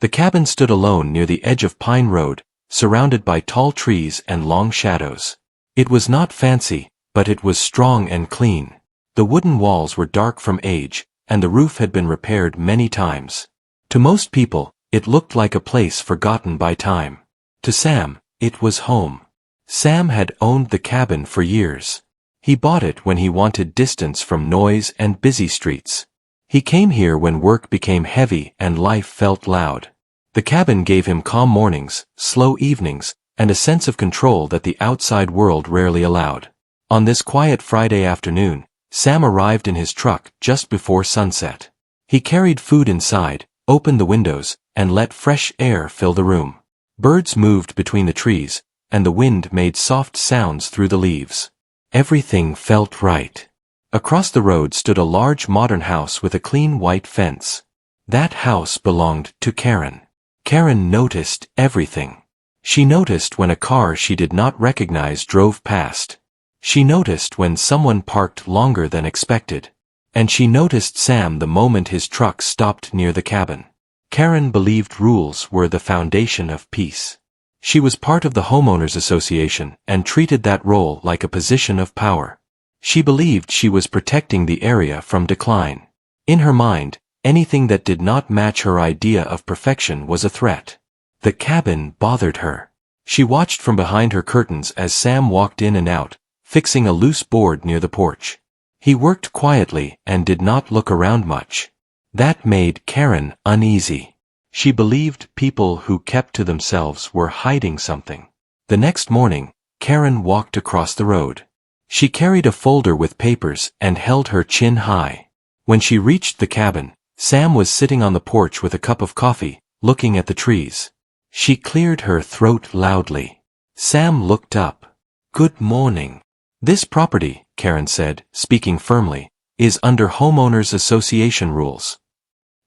The cabin stood alone near the edge of Pine Road, surrounded by tall trees and long shadows. It was not fancy, but it was strong and clean. The wooden walls were dark from age, and the roof had been repaired many times. To most people, it looked like a place forgotten by time. To Sam, it was home. Sam had owned the cabin for years. He bought it when he wanted distance from noise and busy streets. He came here when work became heavy and life felt loud. The cabin gave him calm mornings, slow evenings, and a sense of control that the outside world rarely allowed. On this quiet Friday afternoon, Sam arrived in his truck just before sunset. He carried food inside, opened the windows, and let fresh air fill the room. Birds moved between the trees, and the wind made soft sounds through the leaves. Everything felt right. Across the road stood a large modern house with a clean white fence. That house belonged to Karen. Karen noticed everything. She noticed when a car she did not recognize drove past. She noticed when someone parked longer than expected. And she noticed Sam the moment his truck stopped near the cabin. Karen believed rules were the foundation of peace. She was part of the homeowners association and treated that role like a position of power. She believed she was protecting the area from decline. In her mind, anything that did not match her idea of perfection was a threat. The cabin bothered her. She watched from behind her curtains as Sam walked in and out, fixing a loose board near the porch. He worked quietly and did not look around much. That made Karen uneasy. She believed people who kept to themselves were hiding something. The next morning, Karen walked across the road. She carried a folder with papers and held her chin high. When she reached the cabin, Sam was sitting on the porch with a cup of coffee, looking at the trees. She cleared her throat loudly. Sam looked up. "Good morning." "This property," Karen said, speaking firmly, "is under homeowners association rules."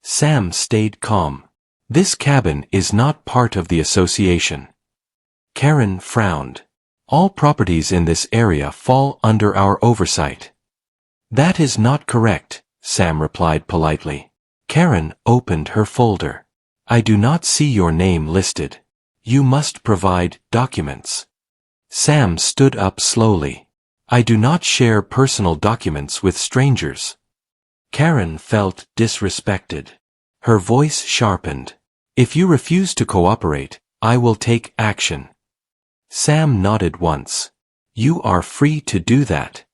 Sam stayed calm. "This cabin is not part of the association." Karen frowned. "All properties in this area fall under our oversight." "That is not correct," Sam replied politely. Karen opened her folder. "I do not see your name listed. You must provide documents." Sam stood up slowly. "I do not share personal documents with strangers." Karen felt disrespected. Her voice sharpened. "If you refuse to cooperate, I will take action." Sam nodded once. "You are free to do that."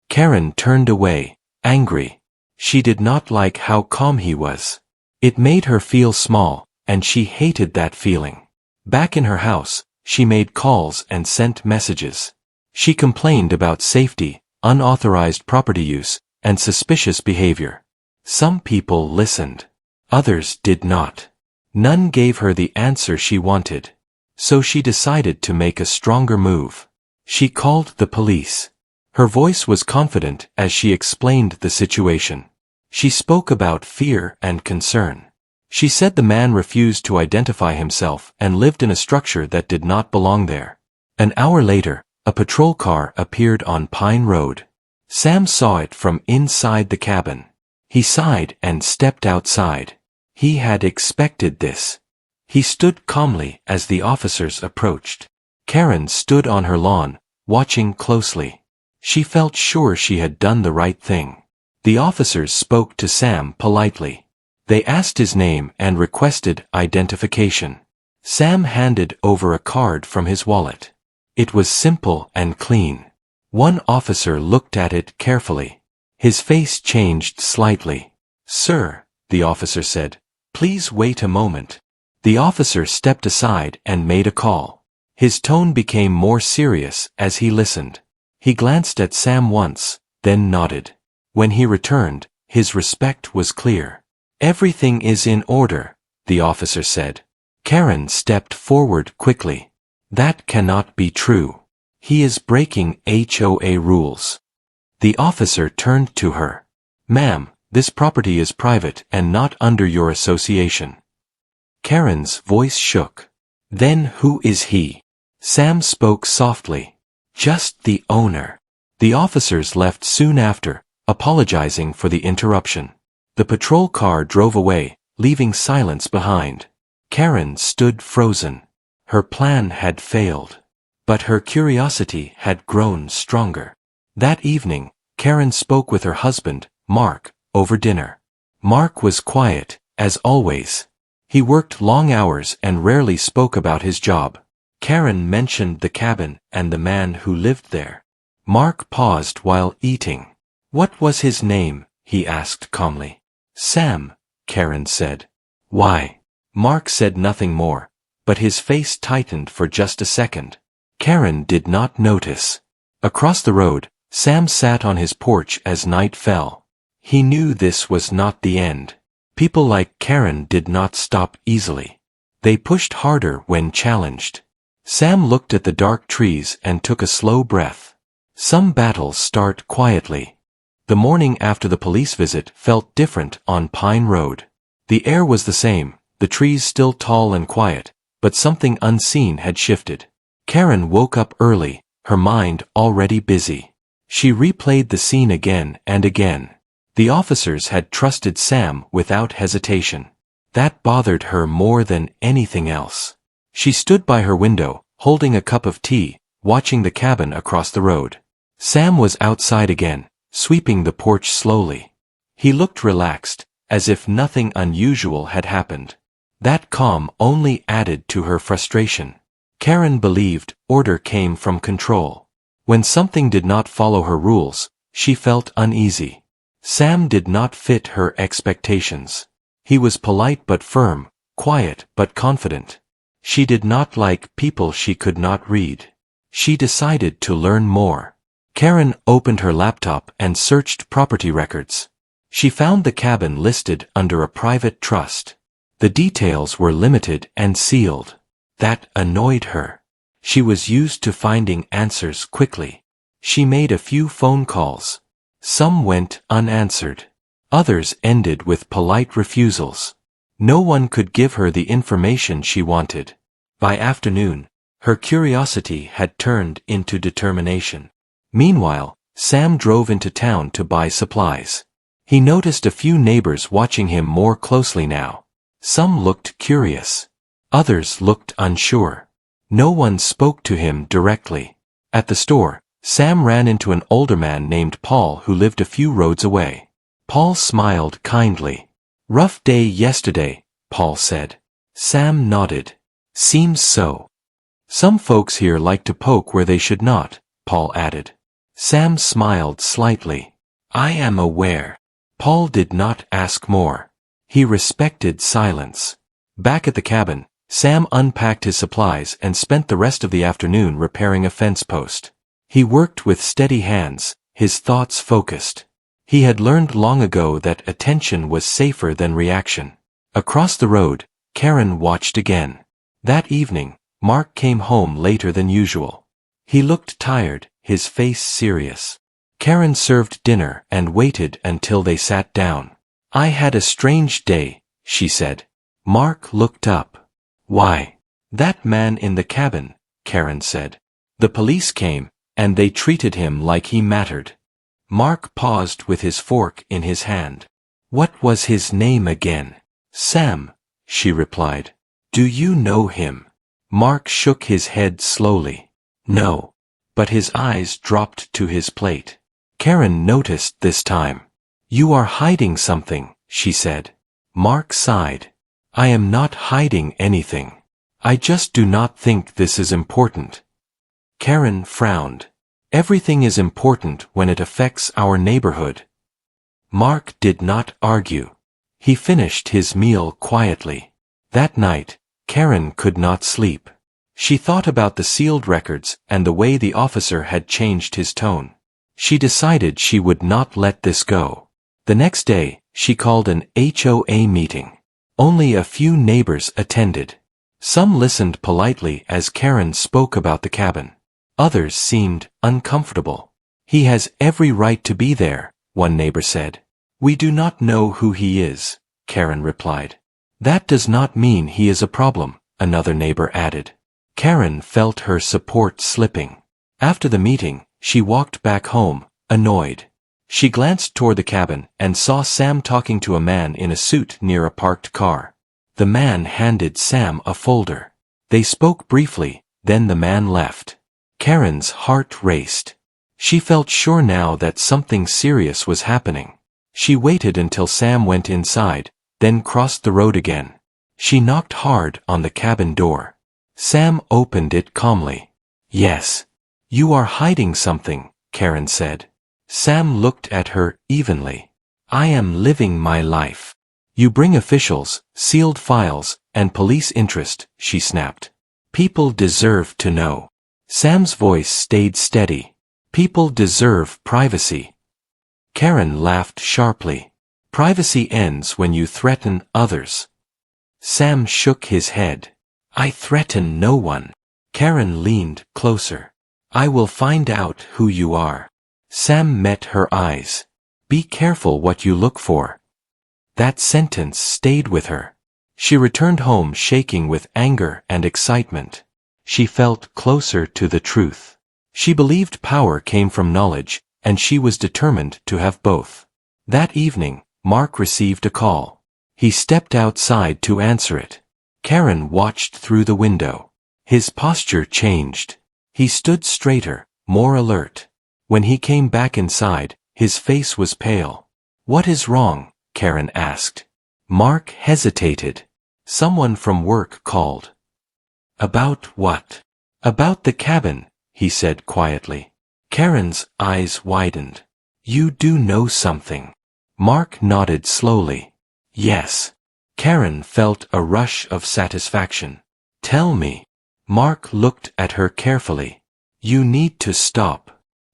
Karen turned away, angry. She did not like how calm he was. It made her feel small, and she hated that feeling. Back in her house, she made calls and sent messages. She complained about safety, unauthorized property use, and suspicious behavior. Some people listened. Others did not. None gave her the answer she wanted. So she decided to make a stronger move. She called the police. Her voice was confident as she explained the situation. She spoke about fear and concern. She said the man refused to identify himself and lived in a structure that did not belong there. An hour later, a patrol car appeared on Pine Road. Sam saw it from inside the cabin. He sighed and stepped outside. He had expected this. He stood calmly as the officers approached. Karen stood on her lawn, watching closely. She felt sure she had done the right thing. The officers spoke to Sam politely. They asked his name and requested identification. Sam handed over a card from his wallet. It was simple and clean. One officer looked at it carefully. His face changed slightly. "Sir," the officer said, "please wait a moment." The officer stepped aside and made a call. His tone became more serious as he listened. He glanced at Sam once, then nodded. When he returned, his respect was clear. "Everything is in order," the officer said. Karen stepped forward quickly. "That cannot be true. He is breaking HOA rules." The officer turned to her. "Ma'am, this property is private and not under your association." Karen's voice shook. "Then who is he?" Sam spoke softly. "Just the owner." The officers left soon after, apologizing for the interruption. The patrol car drove away, leaving silence behind. Karen stood frozen. Her plan had failed. But her curiosity had grown stronger. That evening, Karen spoke with her husband, Mark, over dinner. Mark was quiet, as always. He worked long hours and rarely spoke about his job. Karen mentioned the cabin and the man who lived there. Mark paused while eating. "What was his name?" he asked calmly. "Sam," Karen said. "Why?" Mark said nothing more, but his face tightened for just a second. Karen did not notice. Across the road, Sam sat on his porch as night fell. He knew this was not the end. People like Karen did not stop easily. They pushed harder when challenged. Sam looked at the dark trees and took a slow breath. Some battles start quietly. The morning after the police visit felt different on Pine Road. The air was the same, the trees still tall and quiet, but something unseen had shifted. Karen woke up early, her mind already busy. She replayed the scene again and again. The officers had trusted Sam without hesitation. That bothered her more than anything else. She stood by her window, holding a cup of tea, watching the cabin across the road. Sam was outside again, sweeping the porch slowly. He looked relaxed, as if nothing unusual had happened. That calm only added to her frustration. Karen believed order came from control. When something did not follow her rules, she felt uneasy. Sam did not fit her expectations. He was polite but firm, quiet but confident. She did not like people she could not read. She decided to learn more. Karen opened her laptop and searched property records. She found the cabin listed under a private trust. The details were limited and sealed. That annoyed her. She was used to finding answers quickly. She made a few phone calls. Some went unanswered. Others ended with polite refusals. No one could give her the information she wanted. By afternoon, her curiosity had turned into determination. Meanwhile, Sam drove into town to buy supplies. He noticed a few neighbors watching him more closely now. Some looked curious. Others looked unsure. No one spoke to him directly. At the store, Sam ran into an older man named Paul who lived a few roads away. Paul smiled kindly. "Rough day yesterday," Paul said. Sam nodded. "Seems so. Some folks here like to poke where they should not," Paul added. Sam smiled slightly. "I am aware." Paul did not ask more. He respected silence. Back at the cabin, Sam unpacked his supplies and spent the rest of the afternoon repairing a fence post. He worked with steady hands, his thoughts focused. He had learned long ago that attention was safer than reaction. Across the road, Karen watched again. That evening, Mark came home later than usual. He looked tired, his face serious. Karen served dinner and waited until they sat down. "I had a strange day," she said. Mark looked up. "Why?" "That man in the cabin," Karen said. "The police came, and they treated him like he mattered." Mark paused with his fork in his hand. "What was his name again?" "Sam," she replied. "Do you know him?" Mark shook his head slowly. "No." But his eyes dropped to his plate. Karen noticed this time. "You are hiding something," she said. Mark sighed. "I am not hiding anything. I just do not think this is important." Karen frowned. "Everything is important when it affects our neighborhood." Mark did not argue. He finished his meal quietly. That night, Karen could not sleep. She thought about the sealed records and the way the officer had changed his tone. She decided she would not let this go. The next day, she called an HOA meeting. Only a few neighbors attended. Some listened politely as Karen spoke about the cabin. Others seemed uncomfortable. "He has every right to be there," one neighbor said. "We do not know who he is," Karen replied. "That does not mean he is a problem," another neighbor added. Karen felt her support slipping. After the meeting, she walked back home, annoyed. She glanced toward the cabin and saw Sam talking to a man in a suit near a parked car. The man handed Sam a folder. They spoke briefly, then the man left. Karen's heart raced. She felt sure now that something serious was happening. She waited until Sam went inside, then crossed the road again. She knocked hard on the cabin door. Sam opened it calmly. "Yes. You are hiding something," Karen said. Sam looked at her evenly. "I am living my life." "You bring officials, sealed files, and police interest," she snapped. "People deserve to know." Sam's voice stayed steady. "People deserve privacy." Karen laughed sharply. "Privacy ends when you threaten others." Sam shook his head. "I threaten no one." Karen leaned closer. "I will find out who you are." Sam met her eyes. "Be careful what you look for." That sentence stayed with her. She returned home shaking with anger and excitement. She felt closer to the truth. She believed power came from knowledge, and she was determined to have both. That evening, Mark received a call. He stepped outside to answer it. Karen watched through the window. His posture changed. He stood straighter, more alert. When he came back inside, his face was pale. "What is wrong?" Karen asked. Mark hesitated. "Someone from work called." "About what?" "About the cabin," he said quietly. Karen's eyes widened. "You do know something." Mark nodded slowly. "Yes." Karen felt a rush of satisfaction. "Tell me." Mark looked at her carefully. "You need to stop."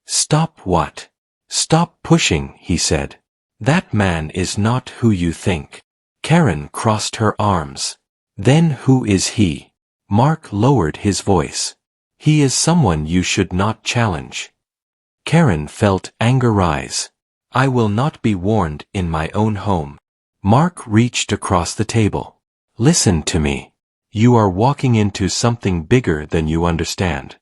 "Stop what?" "Stop pushing," he said. "That man is not who you think." Karen crossed her arms. "Then who is he?" Mark lowered his voice. "He is someone you should not challenge." Karen felt anger rise. "I will not be warned in my own home." Mark reached across the table. "Listen to me. You are walking into something bigger than you understand."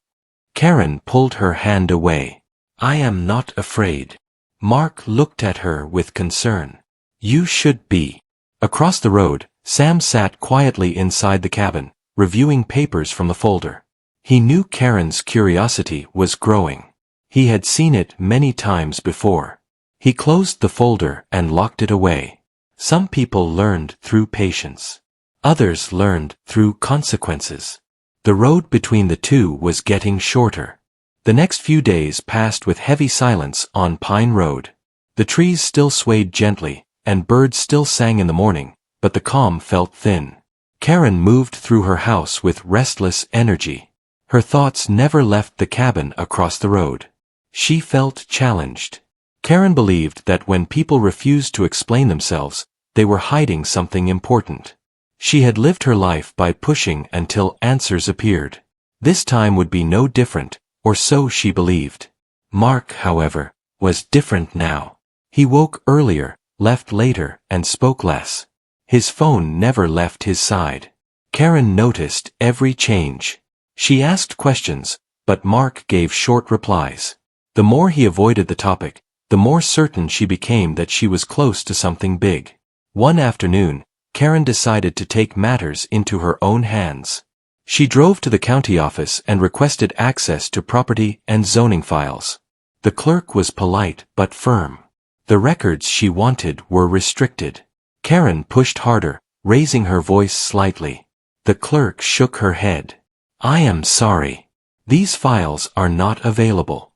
Karen pulled her hand away. "I am not afraid." Mark looked at her with concern. "You should be." Across the road, Sam sat quietly inside the cabin, reviewing papers from the folder. He knew Karen's curiosity was growing. He had seen it many times before. He closed the folder and locked it away. Some people learned through patience. Others learned through consequences. The road between the two was getting shorter. The next few days passed with heavy silence on Pine Road. The trees still swayed gently, and birds still sang in the morning, but the calm felt thin. Karen moved through her house with restless energy. Her thoughts never left the cabin across the road. She felt challenged. Karen believed that when people refused to explain themselves, they were hiding something important. She had lived her life by pushing until answers appeared. This time would be no different, or so she believed. Mark, however, was different now. He woke earlier, left later, and spoke less. His phone never left his side. Karen noticed every change. She asked questions, but Mark gave short replies. The more he avoided the topic, the more certain she became that she was close to something big. One afternoon, Karen decided to take matters into her own hands. She drove to the county office and requested access to property and zoning files. The clerk was polite but firm. The records she wanted were restricted. Karen pushed harder, raising her voice slightly. The clerk shook her head. "I am sorry. These files are not available."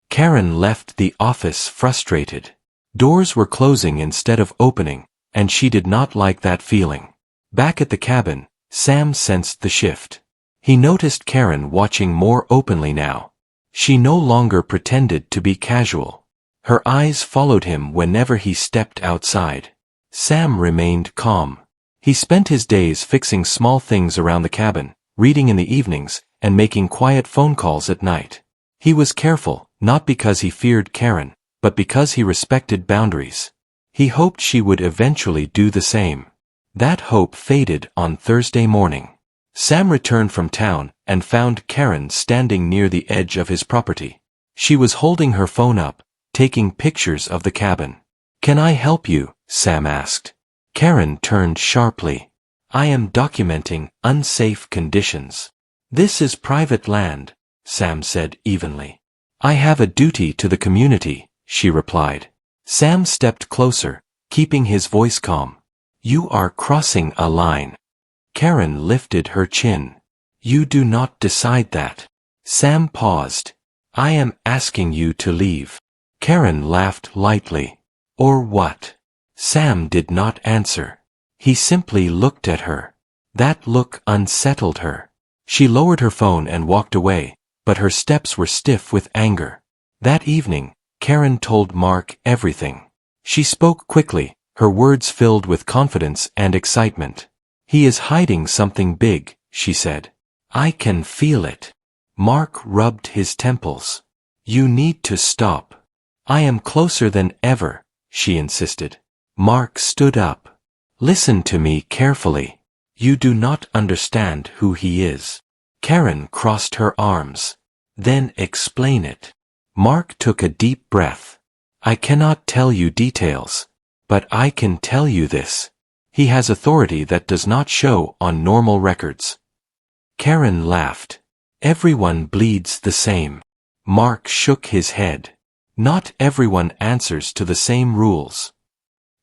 Karen left the office frustrated. Doors were closing instead of opening, and she did not like that feeling. Back at the cabin, Sam sensed the shift. He noticed Karen watching more openly now. She no longer pretended to be casual. Her eyes followed him whenever he stepped outside. Sam remained calm. He spent his days fixing small things around the cabin, reading in the evenings, and making quiet phone calls at night. He was careful, not because he feared Karen, but because he respected boundaries. He hoped she would eventually do the same. That hope faded on Thursday morning. Sam returned from town and found Karen standing near the edge of his property. She was holding her phone up, taking pictures of the cabin. "Can I help you?" Sam asked. Karen turned sharply. I am documenting unsafe conditions. This is private land, Sam said evenly. I have a duty to the community, she replied. Sam stepped closer, keeping his voice calm. You are crossing a line. Karen lifted her chin. You do not decide that. Sam paused. I am asking you to leave. Karen laughed lightly. Or what? Sam did not answer. He simply looked at her. That look unsettled her. She lowered her phone and walked away, but her steps were stiff with anger. That evening, Karen told Mark everything. She spoke quickly, her words filled with confidence and excitement. He is hiding something big, she said. I can feel it. Mark rubbed his temples. You need to stop. I am closer than ever, she insisted. Mark stood up. Listen to me carefully. You do not understand who he is. Karen crossed her arms. Then explain it. Mark took a deep breath. I cannot tell you details, but I can tell you this. He has authority that does not show on normal records. Karen laughed. Everyone bleeds the same. Mark shook his head. Not everyone answers to the same rules.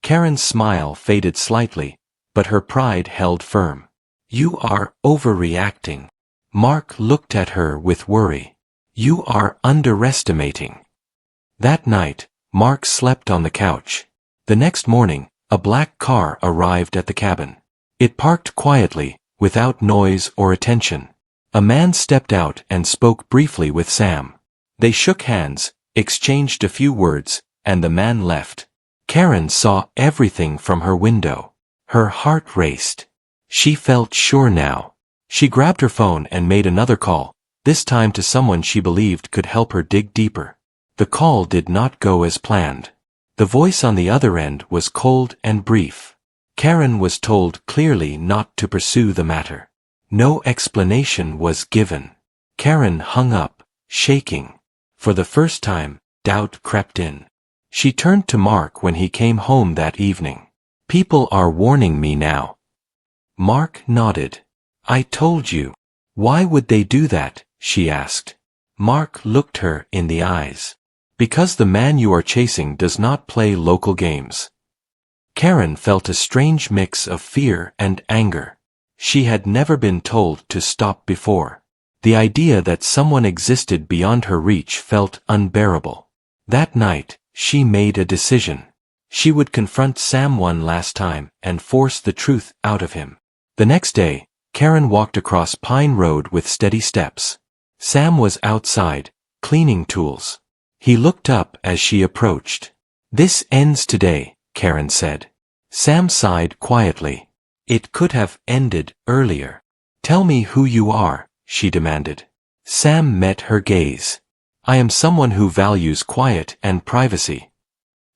Karen's smile faded slightly, but her pride held firm. You are overreacting. Mark looked at her with worry. You are underestimating. That night, Mark slept on the couch. The next morning, a black car arrived at the cabin. It parked quietly, without noise or attention. A man stepped out and spoke briefly with Sam. They shook hands, exchanged a few words, and the man left. Karen saw everything from her window. Her heart raced. She felt sure now. She grabbed her phone and made another call, this time to someone she believed could help her dig deeper. The call did not go as planned. The voice on the other end was cold and brief. Karen was told clearly not to pursue the matter. No explanation was given. Karen hung up, shaking. For the first time, doubt crept in. She turned to Mark when he came home that evening. People are warning me now. Mark nodded. I told you. Why would they do that? She asked. Mark looked her in the eyes. Because the man you are chasing does not play local games. Karen felt a strange mix of fear and anger. She had never been told to stop before. The idea that someone existed beyond her reach felt unbearable. That night, she made a decision. She would confront Sam one last time and force the truth out of him. The next day, Karen walked across Pine Road with steady steps. Sam was outside, cleaning tools. He looked up as she approached. This ends today, Karen said. Sam sighed quietly. It could have ended earlier. Tell me who you are, she demanded. Sam met her gaze. I am someone who values quiet and privacy.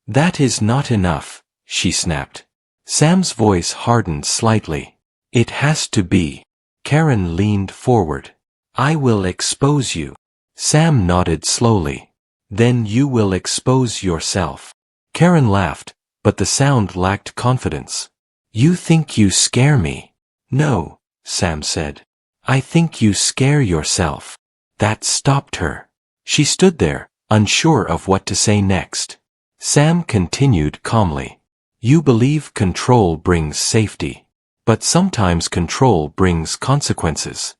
That is not enough, she snapped. Sam's voice hardened slightly. It has to be. Karen leaned forward. I will expose you. Sam nodded slowly. Then you will expose yourself. Karen laughed, but the sound lacked confidence. You think you scare me? No, Sam said. I think you scare yourself. That stopped her. She stood there, unsure of what to say next. Sam continued calmly. You believe control brings safety. But sometimes control brings consequences.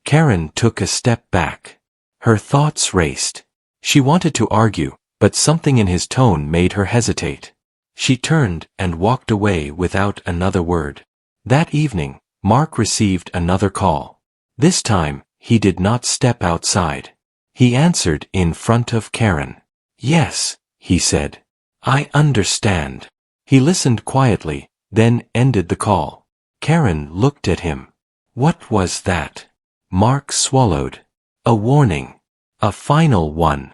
Karen took a step back. Her thoughts raced. She wanted to argue, but something in his tone made her hesitate. She turned and walked away without another word. That evening, Mark received another call. This time, he did not step outside. He answered in front of Karen. Yes, he said. I understand. He listened quietly, then ended the call. Karen looked at him. What was that? Mark swallowed. A warning. A final one.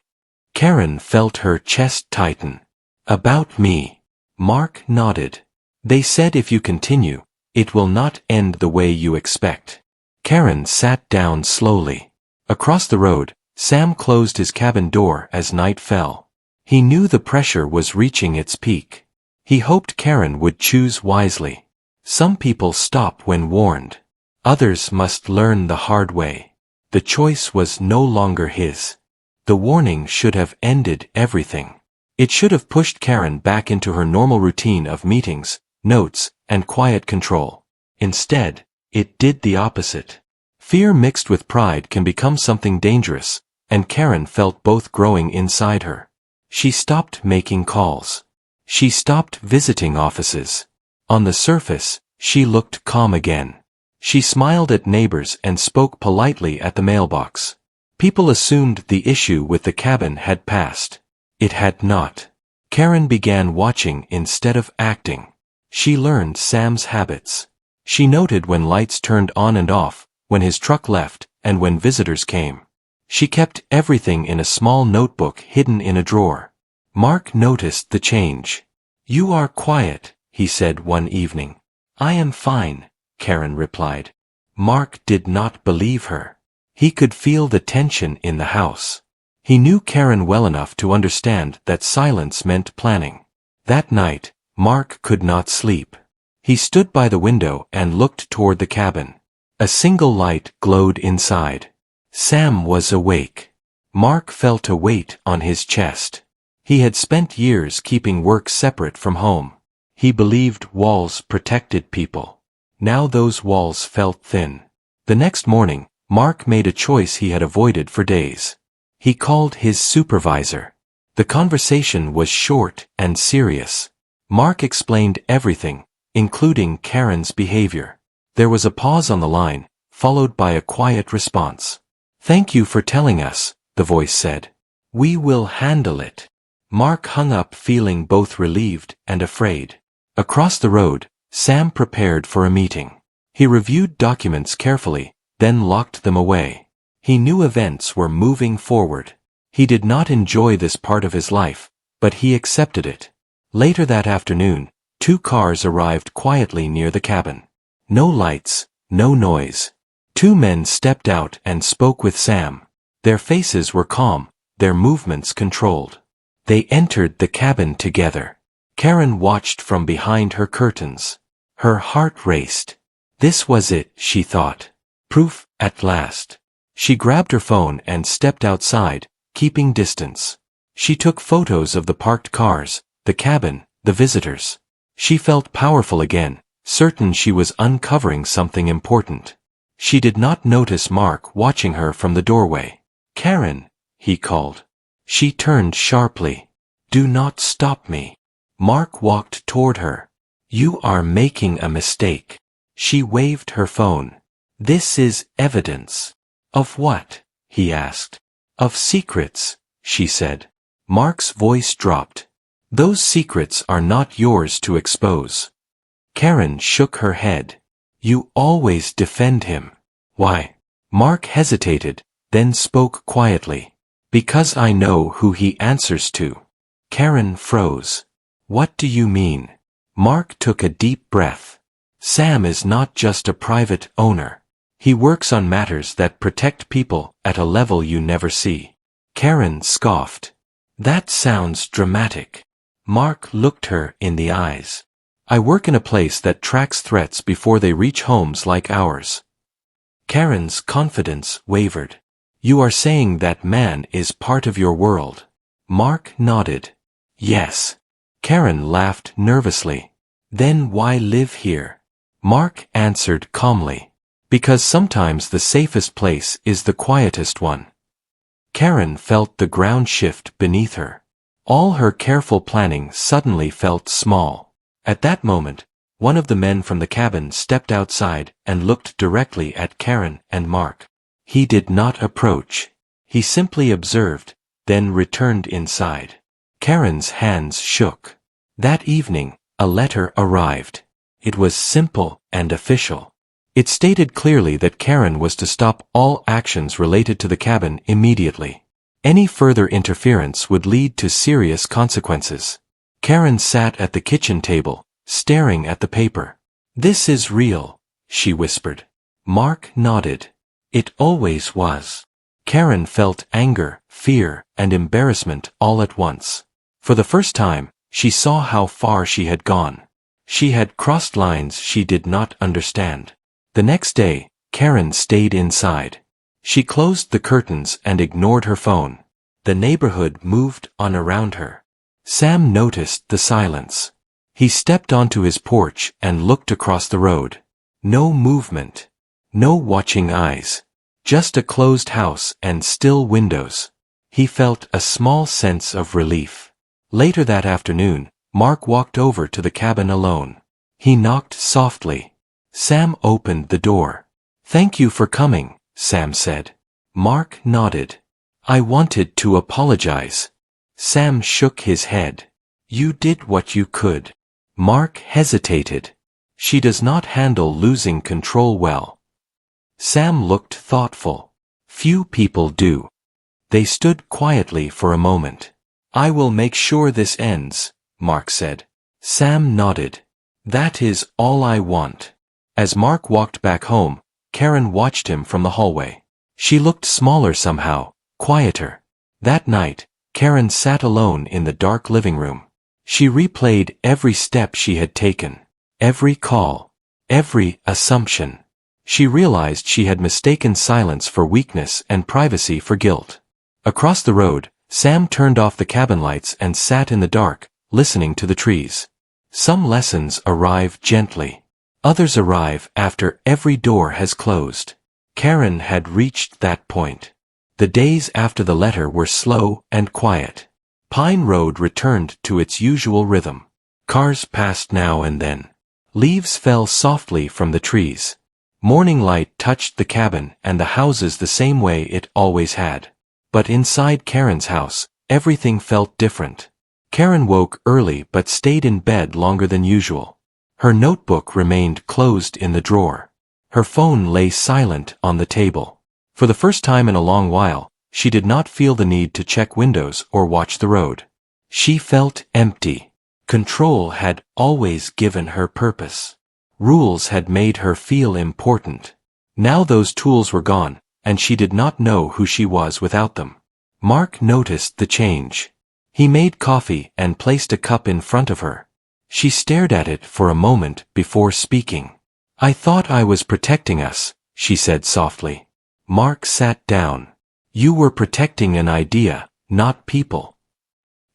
Karen felt her chest tighten. About me. Mark nodded. They said if you continue, it will not end the way you expect. Karen sat down slowly. Across the road, Sam closed his cabin door as night fell. He knew the pressure was reaching its peak. He hoped Karen would choose wisely. Some people stop when warned. Others must learn the hard way. The choice was no longer his. The warning should have ended everything. It should have pushed Karen back into her normal routine of meetings, notes, and quiet control. Instead, it did the opposite. Fear mixed with pride can become something dangerous, and Karen felt both growing inside her. She stopped making calls. She stopped visiting offices. On the surface, she looked calm again. She smiled at neighbors and spoke politely at the mailbox. People assumed the issue with the cabin had passed. It had not. Karen began watching instead of acting. She learned Sam's habits. She noted when lights turned on and off, when his truck left, and when visitors came. She kept everything in a small notebook hidden in a drawer. Mark noticed the change. "You are quiet," he said one evening. "I am fine," Karen replied. Mark did not believe her. He could feel the tension in the house. He knew Karen well enough to understand that silence meant planning. That night, Mark could not sleep. He stood by the window and looked toward the cabin. A single light glowed inside. Sam was awake. Mark felt a weight on his chest. He had spent years keeping work separate from home. He believed walls protected people. Now those walls felt thin. The next morning, Mark made a choice he had avoided for days. He called his supervisor. The conversation was short and serious. Mark explained everything, including Karen's behavior. There was a pause on the line, followed by a quiet response. "Thank you for telling us," the voice said. "We will handle it." Mark hung up feeling both relieved and afraid. Across the road, Sam prepared for a meeting. He reviewed documents carefully, then locked them away. He knew events were moving forward. He did not enjoy this part of his life, but he accepted it. Later that afternoon, 2 cars arrived quietly near the cabin. No lights, no noise. 2 men stepped out and spoke with Sam. Their faces were calm, their movements controlled. They entered the cabin together. Karen watched from behind her curtains. Her heart raced. This was it, she thought. Proof, at last. She grabbed her phone and stepped outside, keeping distance. She took photos of the parked cars, the cabin, the visitors. She felt powerful again, certain she was uncovering something important. She did not notice Mark watching her from the doorway. "Karen," he called. She turned sharply. "Do not stop me." Mark walked toward her. "You are making a mistake." She waved her phone. "This is evidence." "Of what?" he asked. "Of secrets," she said. Mark's voice dropped. "Those secrets are not yours to expose." Karen shook her head. "You always defend him." "Why?" Mark hesitated, then spoke quietly. "Because I know who he answers to." Karen froze. "What do you mean?" Mark took a deep breath. "Sam is not just a private owner. He works on matters that protect people at a level you never see." Karen scoffed. "That sounds dramatic." Mark looked her in the eyes. "I work in a place that tracks threats before they reach homes like ours." Karen's confidence wavered. "You are saying that man is part of your world?" Mark nodded. "Yes." Karen laughed nervously. "Then why live here?" Mark answered calmly. "Because sometimes the safest place is the quietest one." Karen felt the ground shift beneath her. All her careful planning suddenly felt small. At that moment, one of the men from the cabin stepped outside and looked directly at Karen and Mark. He did not approach. He simply observed, then returned inside. Karen's hands shook. That evening, a letter arrived. It was simple and official. It stated clearly that Karen was to stop all actions related to the cabin immediately. Any further interference would lead to serious consequences. Karen sat at the kitchen table, staring at the paper. "This is real," she whispered. Mark nodded. "It always was." Karen felt anger, fear, and embarrassment all at once. For the first time, she saw how far she had gone. She had crossed lines she did not understand. The next day, Karen stayed inside. She closed the curtains and ignored her phone. The neighborhood moved on around her. Sam noticed the silence. He stepped onto his porch and looked across the road. No movement. No watching eyes. Just a closed house and still windows. He felt a small sense of relief. Later that afternoon, Mark walked over to the cabin alone. He knocked softly. Sam opened the door. "Thank you for coming," Sam said. Mark nodded. "I wanted to apologize." Sam shook his head. "You did what you could." Mark hesitated. "She does not handle losing control well." Sam looked thoughtful. "Few people do." They stood quietly for a moment. "I will make sure this ends," Mark said. Sam nodded. "That is all I want." As Mark walked back home, Karen watched him from the hallway. She looked smaller somehow, quieter. That night, Karen sat alone in the dark living room. She replayed every step she had taken, every call, every assumption. She realized she had mistaken silence for weakness and privacy for guilt. Across the road, Sam turned off the cabin lights and sat in the dark, listening to the trees. Some lessons arrive gently. Others arrive after every door has closed. Karen had reached that point. The days after the letter were slow and quiet. Pine Road returned to its usual rhythm. Cars passed now and then. Leaves fell softly from the trees. Morning light touched the cabin and the houses the same way it always had. But inside Karen's house, everything felt different. Karen woke early but stayed in bed longer than usual. Her notebook remained closed in the drawer. Her phone lay silent on the table. For the first time in a long while, she did not feel the need to check windows or watch the road. She felt empty. Control had always given her purpose. Rules had made her feel important. Now those tools were gone, and she did not know who she was without them. Mark noticed the change. He made coffee and placed a cup in front of her. She stared at it for a moment before speaking. "I thought I was protecting us," she said softly. Mark sat down. "You were protecting an idea, not people."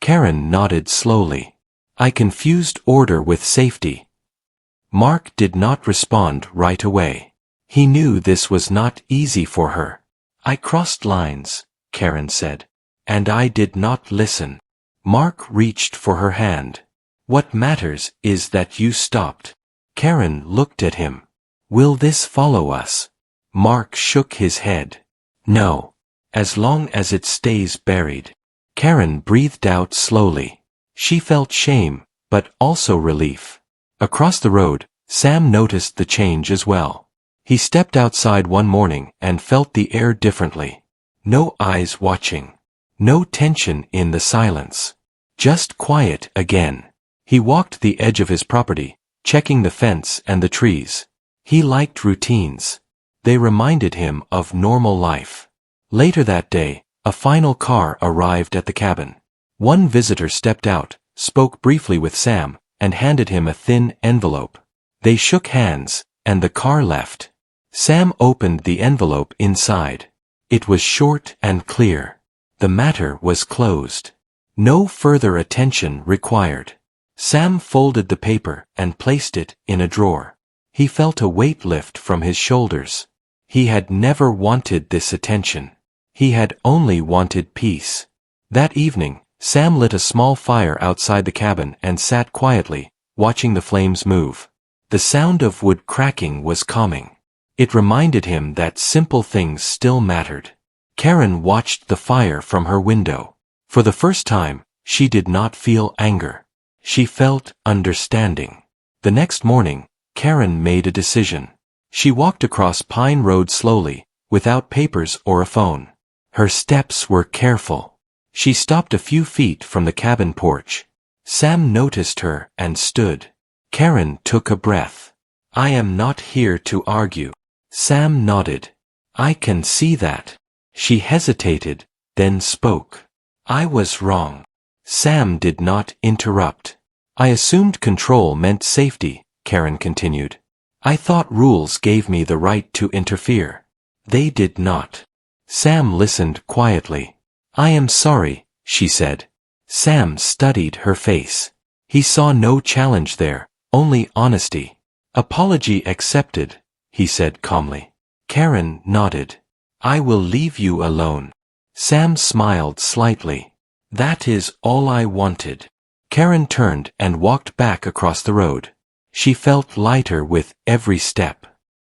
Karen nodded slowly. "I confused order with safety." Mark did not respond right away. He knew this was not easy for her. "I crossed lines," Karen said. "And I did not listen." Mark reached for her hand. "What matters is that you stopped." Karen looked at him. "Will this follow us?" Mark shook his head. "No. As long as it stays buried." Karen breathed out slowly. She felt shame, but also relief. Across the road, Sam noticed the change as well. He stepped outside one morning and felt the air differently. No eyes watching. No tension in the silence. Just quiet again. He walked the edge of his property, checking the fence and the trees. He liked routines. They reminded him of normal life. Later that day, a final car arrived at the cabin. One visitor stepped out, spoke briefly with Sam, and handed him a thin envelope. They shook hands, and the car left. Sam opened the envelope inside. It was short and clear. The matter was closed. No further attention required. Sam folded the paper and placed it in a drawer. He felt a weight lift from his shoulders. He had never wanted this attention. He had only wanted peace. That evening, Sam lit a small fire outside the cabin and sat quietly, watching the flames move. The sound of wood cracking was calming. It reminded him that simple things still mattered. Karen watched the fire from her window. For the first time, she did not feel anger. She felt understanding. The next morning, Karen made a decision. She walked across Pine Road slowly, without papers or a phone. Her steps were careful. She stopped a few feet from the cabin porch. Sam noticed her and stood. Karen took a breath. "I am not here to argue." Sam nodded. "I can see that." She hesitated, then spoke. "I was wrong." Sam did not interrupt. I assumed control meant safety, Karen continued. I thought rules gave me the right to interfere. They did not. Sam listened quietly. I am sorry, she said. Sam studied her face. He saw no challenge there, only honesty. Apology accepted, he said calmly. Karen nodded. I will leave you alone. Sam smiled slightly. That is all I wanted. Karen turned and walked back across the road. She felt lighter with every step.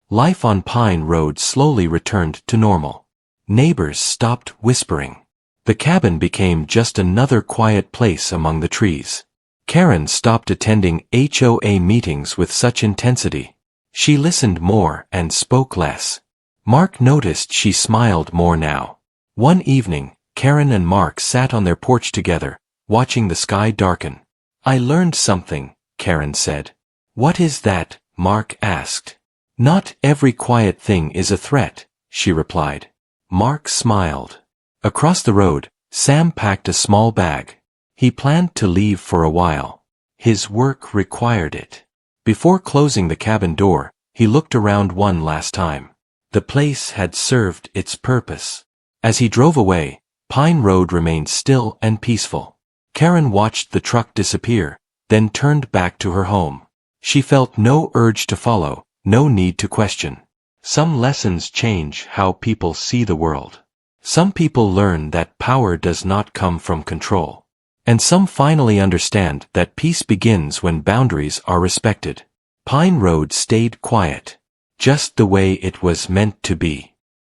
Life on Pine Road slowly returned to normal. Neighbors stopped whispering. The cabin became just another quiet place among the trees. Karen stopped attending HOA meetings with such intensity. She listened more and spoke less. Mark noticed she smiled more now. One evening, Karen and Mark sat on their porch together, watching the sky darken. I learned something, Karen said. What is that? Mark asked. Not every quiet thing is a threat, she replied. Mark smiled. Across the road, Sam packed a small bag. He planned to leave for a while. His work required it. Before closing the cabin door, he looked around one last time. The place had served its purpose. As he drove away, Pine Road remained still and peaceful. Karen watched the truck disappear, then turned back to her home. She felt no urge to follow, no need to question. Some lessons change how people see the world. Some people learn that power does not come from control. And some finally understand that peace begins when boundaries are respected. Pine Road stayed quiet, just the way it was meant to be.